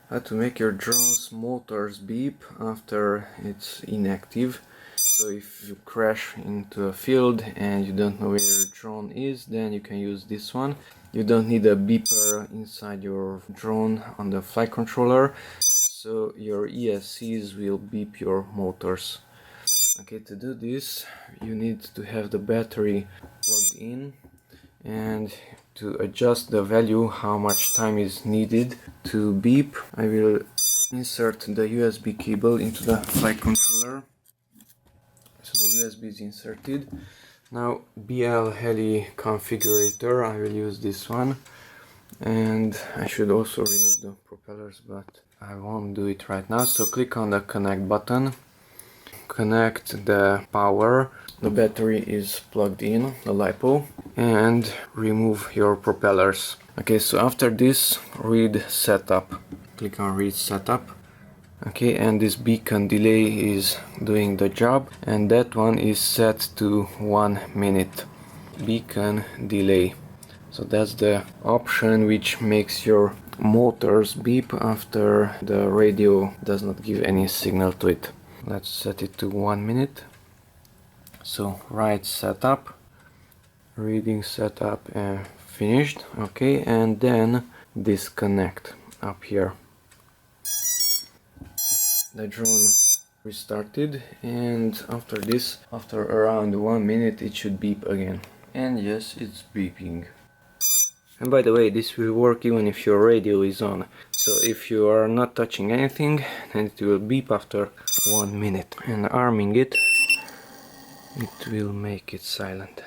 how to make your drone's motors beep after it's inactive. So if you crash into a field and you don't know where your drone is, then you can use this one. You don't need a beeper inside your drone on the flight controller, so your ESCs will beep your motors. Okay, to do this you need to have the battery plugged in, and to adjust the value how much time is needed to beep, I will insert the USB cable into the flight controller. So the USB is inserted. Now BLHeli configurator, I will use this one, and I should also remove the propellers, but I won't do it right now. So click on the connect button, connect the power, the battery is plugged in, the LiPo, and remove your propellers. Okay, so after this, read setup. Click on read setup. Okay, and this beacon delay is doing the job, and that one is set to 1 minute. Beacon delay. So that's the option which makes your motors beep after the radio does not give any signal to it. Let's set it to 1 minute. So write setup, reading setup, and finished. Okay, and then disconnect up here. The drone restarted, and after this, after around 1 minute, it should beep again. And yes, it's beeping. And by the way, this will work even if your radio is on. So if you are not touching anything, then it will beep after 1 minute. And arming it, it will make it silent.